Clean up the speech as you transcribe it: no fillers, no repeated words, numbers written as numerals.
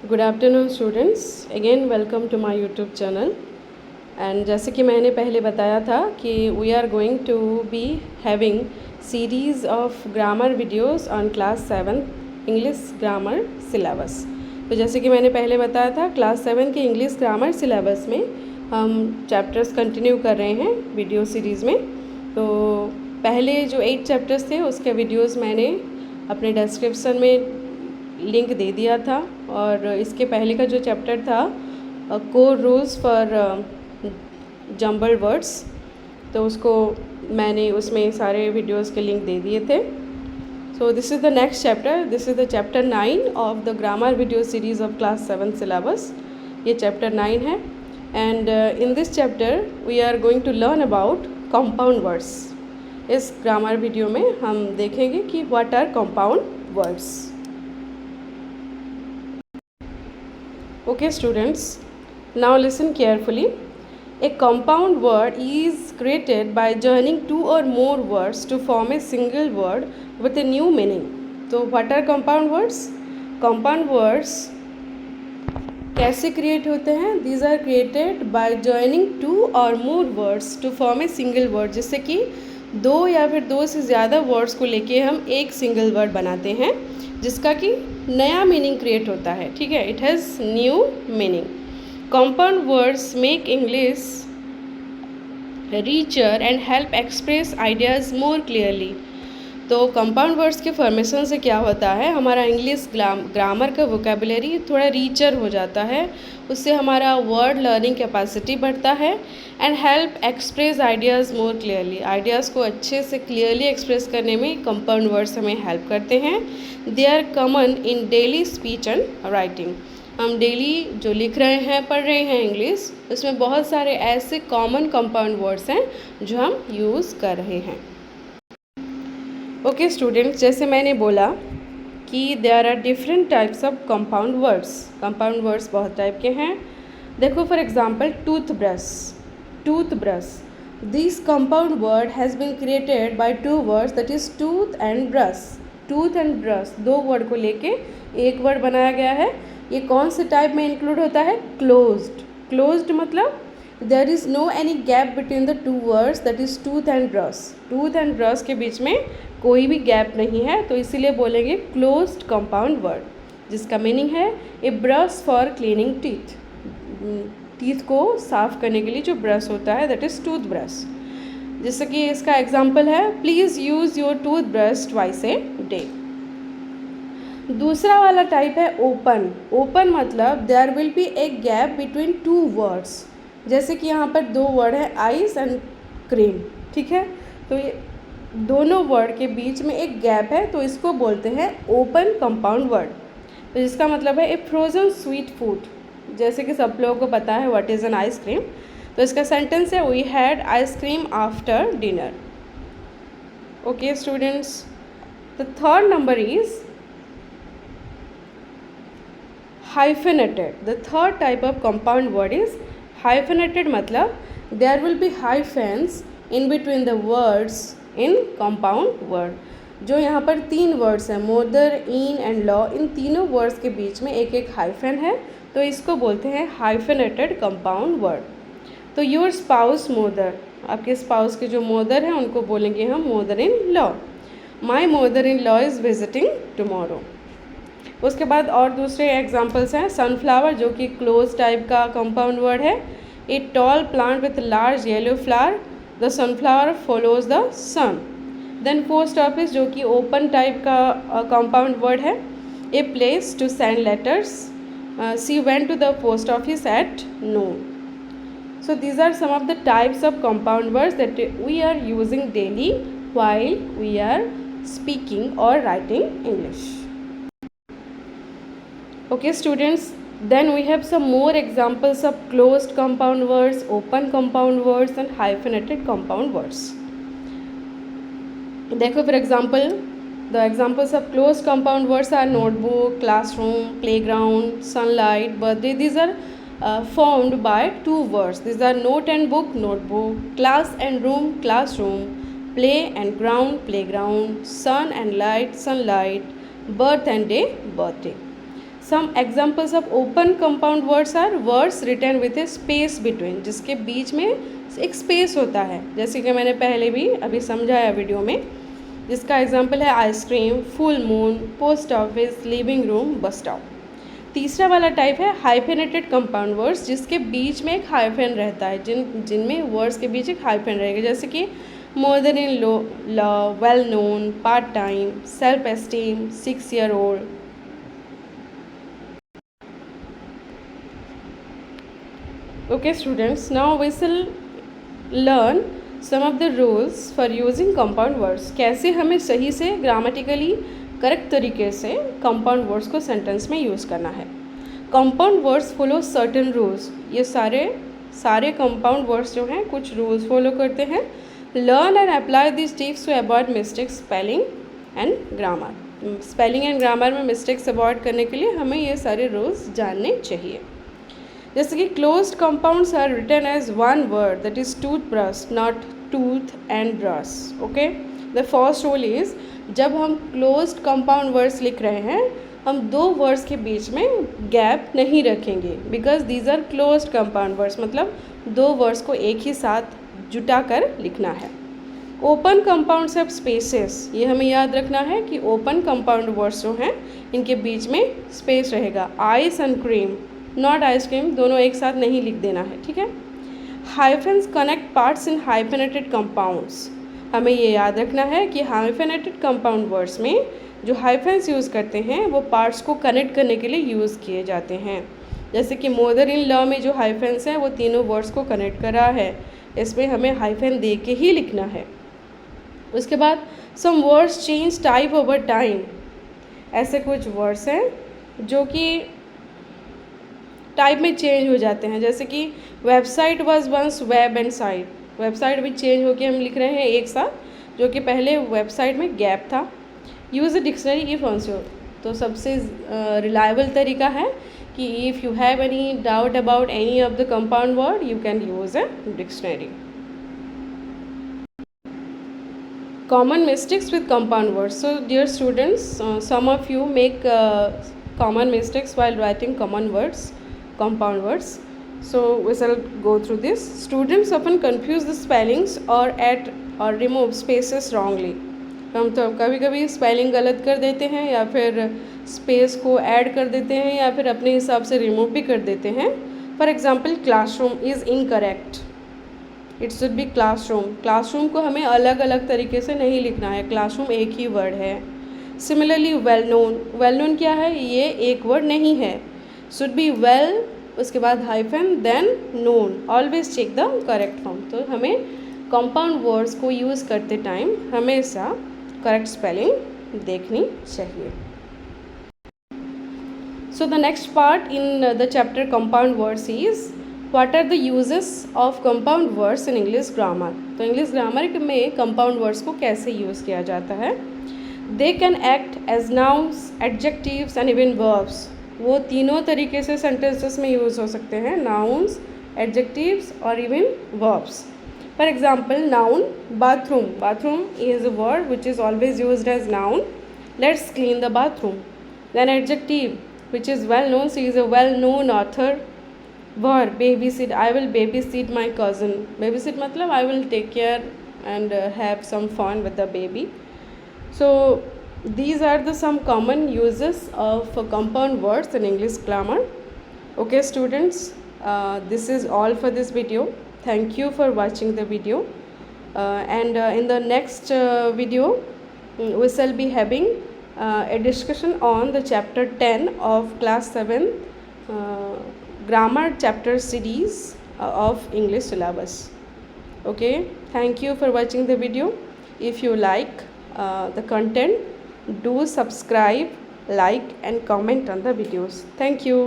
Good afternoon students, again welcome to my YouTube channel. And जैसे कि मैंने पहले बताया था कि we are going to be having series of grammar videos on class 7 English grammar syllabus. तो जैसे कि मैंने पहले बताया था, क्लास 7 के इंग्लिश ग्रामर सिलेबस में हम चैप्टर्स कंटिन्यू कर रहे हैं वीडियो सीरीज़ में। तो पहले जो 8 चैप्टर्स थे उसके वीडियोज़ मैंने अपने डिस्क्रिप्शन में लिंक दे दिया था। और इसके पहले का जो चैप्टर था core rules for jumbled words, तो उसको मैंने उसमें सारे वीडियोस के लिंक दे दिए थे। So this is the next chapter, this is the chapter 9 of the grammar video series of class 7 syllabus. ये चैप्टर 9 है। And in this chapter we are going to learn about compound words. इस grammar video में हम देखेंगे कि what are compound words. Okay students, now listen carefully. A compound word is created by joining two or more words to form a single word with a new meaning. So what are compound words? Compound words कैसे create होते हैं? These are created by joining two or more words to form a single word. जिससे कि दो या फिर दो से ज़्यादा वर्ड्स को लेके हम एक सिंगल वर्ड बनाते हैं जिसका कि नया मीनिंग क्रिएट होता है। ठीक है, it has new meaning. Compound words make English richer and help express ideas more clearly. तो कंपाउंड वर्ड्स के फॉर्मेशन से क्या होता है, हमारा इंग्लिश ग्रामर का वोकेबुलरी थोड़ा रिचर हो जाता है, उससे हमारा वर्ड लर्निंग कैपेसिटी बढ़ता है। And help express ideas more clearly, ideas को अच्छे से क्लियरली एक्सप्रेस करने में कंपाउंड वर्ड्स हमें हेल्प करते हैं। They are common in daily speech and writing. हम डेली जो लिख रहे हैं, पढ़ रहे हैं इंग्लिश, उसमें बहुत सारे ऐसे कॉमन कंपाउंड वर्ड्स हैं जो हम यूज़ कर रहे हैं। ओके स्टूडेंट्स, जैसे मैंने बोला कि there are different types of compound words. Compound words बहुत टाइप के हैं। देखो for example toothbrush. Toothbrush, this compound word has been created by two words, that is tooth and brush. Tooth and brush, दो word को लेके एक word बनाया गया है। ये कौन से टाइप में इंक्लूड होता है? क्लोज्ड। क्लोज्ड मतलब there is no any gap between the two words, that is tooth and brush. Tooth and brush के बीच में कोई भी गैप नहीं है, तो इसीलिए बोलेंगे क्लोज्ड कंपाउंड वर्ड, जिसका मीनिंग है a brush for cleaning teeth. Teeth को साफ करने के लिए जो ब्रश होता है, दैट इज़ टूथ ब्रश। जैसे कि इसका एग्जाम्पल है, please use your tooth brush twice a day. दूसरा वाला टाइप है ओपन। ओपन मतलब there will be a gap between two words. जैसे कि यहाँ पर दो वर्ड है, आइस एंड क्रीम। ठीक है, तो ये दोनों वर्ड के बीच में एक गैप है, तो इसको बोलते हैं ओपन कंपाउंड वर्ड। तो जिसका मतलब है ए फ्रोज़न स्वीट फूड। जैसे कि सब लोगों को पता है व्हाट इज़ एन आइसक्रीम, तो इसका सेंटेंस है we had ice cream after dinner. Okay students, the third number is hyphenated. The third type of compound word is hyphenated, मतलब there will be hyphens in between the words in compound word. जो यहाँ पर तीन words हैं, mother, in and law, इन तीनों words के बीच में एक एक हाइफन है, तो इसको बोलते हैं हाइफेनेटेड कंपाउंड वर्ड। तो योर स्पाउस मोदर, आपके स्पाउस के जो मोदर हैं उनको बोलेंगे हम mother in law. My mother in law is visiting tomorrow. उसके बाद और दूसरे एग्जाम्पल्स हैं, सनफ्लावर जो कि क्लोज टाइप का कंपाउंड वर्ड है। A tall plant with large yellow flower, the sunflower follows the sun. Then post office जो कि ओपन टाइप का कंपाउंड वर्ड है। A place to send letters, she went to the post office at noon. So these are some of the types of compound words that we are using daily while we are speaking और writing English. Okay students, then we have some more examples of closed compound words, open compound words and hyphenated compound words. देखो for example, the examples of closed compound words are notebook, classroom, playground, sunlight, birthday. These are formed by two words. These are note and book, notebook, class and room, classroom, play and ground, playground, sun and light, sunlight, birth and day, birthday. Some examples of open compound words are words written with a space between, जिसके बीच में एक space होता है, जैसे कि मैंने पहले भी अभी समझाया वीडियो में, जिसका एग्जाम्पल है ice cream, full moon, post office, living room, bus stop. तीसरा वाला टाइप है हाइफेनेटेड कंपाउंड वर्ड्स, जिसके बीच में एक हाइफेन रहता है, जिनमें वर्ड्स के बीच एक हाइफेन रहेगा, जैसे कि mother in law, well known, part time, self esteem, 6 year old। Okay students, now we shall learn some of the rules for using compound words। कैसे हमें सही से ग्रामेटिकली करेक्ट तरीके से कंपाउंड वर्ड्स को सेंटेंस में यूज़ करना है। Compound words follow certain rules, ये सारे कंपाउंड वर्ड्स जो हैं कुछ रूल्स फॉलो करते हैं। Learn and apply this tips to avoid mistakes spelling and grammar. Spelling and grammar में मिस्टेक्स अवॉइड करने के लिए हमें ये सारे रूल्स जानने चाहिए। जैसे कि closed compounds are written as one word, that is toothbrush, not tooth and brush. Okay, the first rule is, जब हम क्लोज्ड कंपाउंड वर्ड्स लिख रहे हैं, हम दो वर्ड्स के बीच में गैप नहीं रखेंगे, because these are closed compound words, मतलब दो वर्ड्स को एक ही साथ जुटा कर लिखना है। ओपन कंपाउंड्स ऑफ स्पेसेस, ये हमें याद रखना है कि ओपन कंपाउंड वर्ड्स जो हैं इनके बीच में स्पेस रहेगा। Ice and cream, not ice cream, दोनों एक साथ नहीं लिख देना है, ठीक है। Hyphens connect parts in हाइफेनेटेड compounds, हमें ये याद रखना है कि हाइफेनेटेड कंपाउंड वर्ड्स में जो हाइफेंस यूज़ करते हैं वो पार्ट्स को कनेक्ट करने के लिए यूज़ किए जाते हैं। जैसे कि मदर इन लॉ में जो हाइफेंस है वो तीनों वर्ड्स को कनेक्ट कर रहा है, इसमें हमें हाइफेन दे के ही लिखना है। उसके बाद some words change type over time, ऐसे कुछ वर्ड्स हैं जो कि टाइप में चेंज हो जाते हैं, जैसे कि website was once web and site, website भी चेंज होके हम लिख रहे हैं एक साथ, जो कि पहले वेबसाइट में गैप था। Use a dictionary if unsure, तो सबसे रिलायबल तरीका है कि if you have any doubt about any of the compound word you can use a dictionary. Common mistakes with compound words. So dear students, some of you make common mistakes while writing compound words. So we shall go through this. Students often confuse the spellings or add or remove spaces wrongly. हम तो कभी कभी spelling गलत कर देते हैं, या फिर स्पेस को ऐड कर देते हैं, या फिर अपने हिसाब से रिमूव भी कर देते हैं। For example, classroom is incorrect, it should be classroom. Classroom को हमें अलग अलग तरीके से नहीं लिखना है, क्लासरूम एक ही वर्ड है। Similarly well known, well known क्या है, ये एक वर्ड नहीं है, शुड बी वेल, उसके बाद hyphen then known, always check the correct form. तो हमें कंपाउंड वर्ड्स को यूज़ करते टाइम हमेशा करेक्ट स्पेलिंग देखनी चाहिए। So the next part in the chapter compound words is what are the uses of compound words in English grammar. तो English grammar में compound words को कैसे यूज़ किया जाता है। They can act as nouns, adjectives and even verbs, वो तीनों तरीके से सेंटेंसेस में यूज़ हो सकते हैं, नाउन्स, एडजेक्टिव्स और even verbs. For example, noun bathroom, bathroom is a word which is always used as noun, let's clean the bathroom. Then adjective which is well known, she is a well known author. Verb, babysit, I will babysit my cousin. Babysit मतलब I will take care and have some fun with the baby. So these are the some common uses of compound words in English grammar. Okay students, this is all for this video. Thank you for watching the video, and in the next video we shall be having a discussion on the chapter 10 of class 7 grammar chapter series of English syllabus. Okay, thank you for watching the video. If you like the content, do subscribe, like and comment on the videos. Thank you.